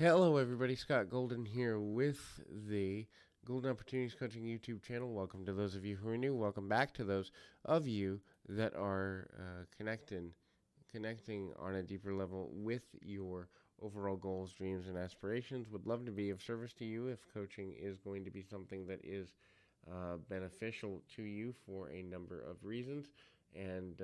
Hello, everybody. Scott Golden here with the Golden Opportunities Coaching YouTube channel. Welcome to those of you who are new. Welcome back to those of you that are connecting on a deeper level with your overall goals, dreams, and aspirations. Would love to be of service to you if coaching is going to be something that is beneficial to you for a number of reasons. And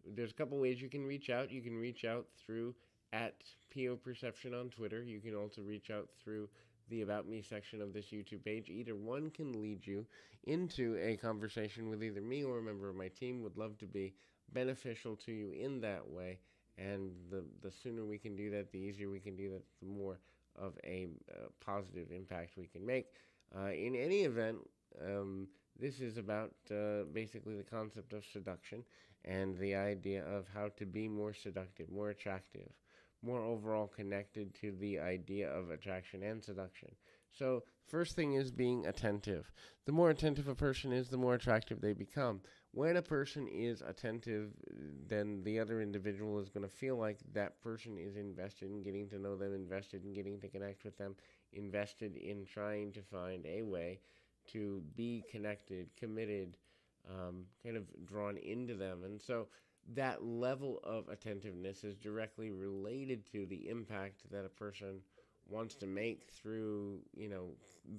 there's a couple ways you can reach out. You can reach out through at PO Perception on Twitter. You can also reach out through the About Me section of this YouTube page. Either one can lead you into a conversation with either me or a member of my team. Would love to be beneficial to you in that way. And the sooner we can do that, the easier we can do that, the more of a positive impact we can make. In any event, this is about basically the concept of seduction and the idea of how to be more seductive, more attractive, more overall connected to the idea of attraction and seduction. So, first thing is being attentive. The more attentive a person is, the more attractive they become. When a person is attentive, then the other individual is going to feel like that person is invested in getting to know them, invested in getting to connect with them, invested in trying to find a way to be connected, committed, kind of drawn into them. And so that level of attentiveness is directly related to the impact that a person wants to make through,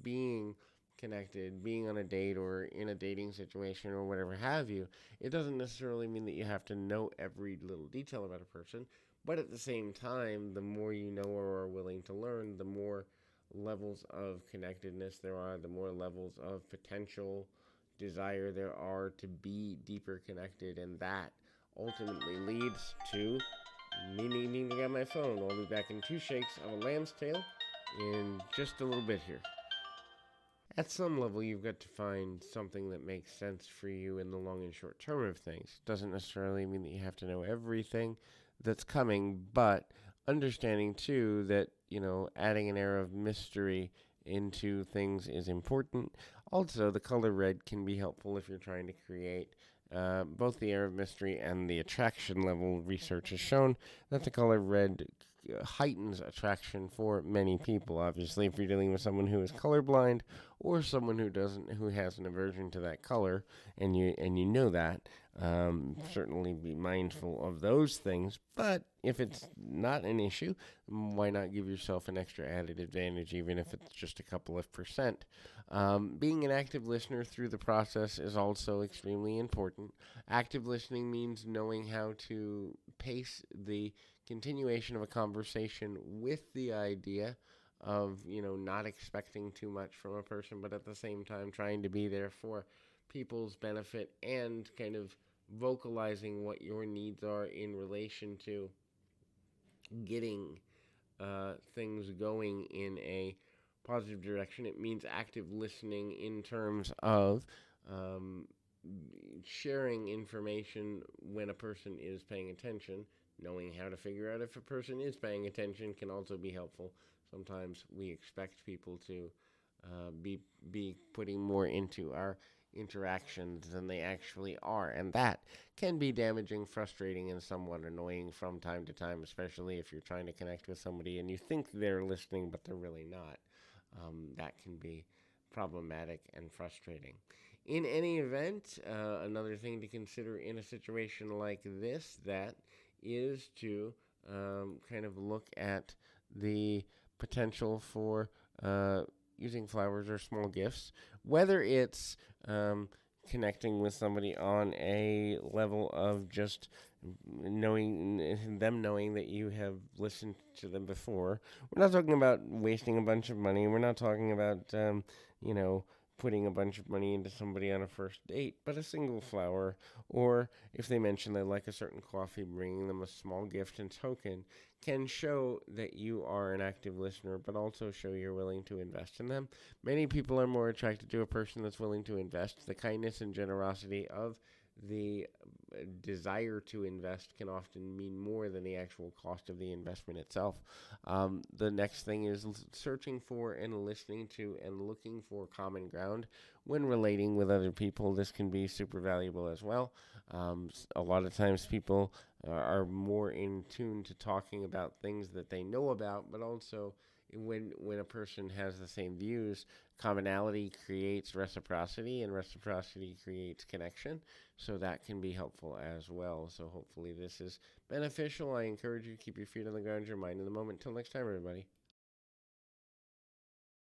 being connected, being on a date or in a dating situation or whatever have you. It doesn't necessarily mean that you have to know every little detail about a person, but at the same time, the more you know or are willing to learn, the more levels of connectedness there are, the more levels of potential desire there are to be deeper connected, and that ultimately leads to me needing to get my phone. I'll be back in 2 shakes of a lamb's tail in just a little bit here. At some level, you've got to find something that makes sense for you in the long and short term of things. Doesn't necessarily mean that you have to know everything that's coming, but understanding too that, adding an air of mystery into things is important. Also, the color red can be helpful if you're trying to create both the air of mystery and the attraction level. Research has shown that the color red heightens attraction for many people. Obviously, if you're dealing with someone who is colorblind or someone who has an aversion to that color, and you know that, certainly be mindful of those things. But if it's not an issue, why not give yourself an extra added advantage, even if it's just a couple of percent? Being an active listener through the process is also extremely important. Active listening means knowing how to pace the continuation of a conversation with the idea of, not expecting too much from a person, but at the same time trying to be there for people's benefit and kind of vocalizing what your needs are in relation to getting things going in a positive direction. It means active listening in terms of sharing information when a person is paying attention. Knowing how to figure out if a person is paying attention can also be helpful. Sometimes we expect people to be putting more into our interactions than they actually are, and that can be damaging, frustrating, and somewhat annoying from time to time, especially if you're trying to connect with somebody and you think they're listening but they're really not. That can be problematic and frustrating. In any event, another thing to consider in a situation like this that is to kind of look at the potential for using flowers or small gifts, whether it's connecting with somebody on a level of just knowing that you have listened to them before. We're not talking about wasting a bunch of money. We're not talking about putting a bunch of money into somebody on a first date, but a single flower, or if they mention they like a certain coffee, bringing them a small gift and token can show that you are an active listener, but also show you're willing to invest in them. Many people are more attracted to a person that's willing to invest. The kindness and generosity of the desire to invest can often mean more than the actual cost of the investment itself. The next thing is searching for and listening to and looking for common ground when relating with other people. This can be super valuable as well. A lot of times people are more in tune to talking about things that they know about, but also when a person has the same views, commonality creates reciprocity, and reciprocity creates connection. So that can be helpful as well. So hopefully this is beneficial. I encourage you to keep your feet on the ground, your mind in the moment. Till next time, everybody.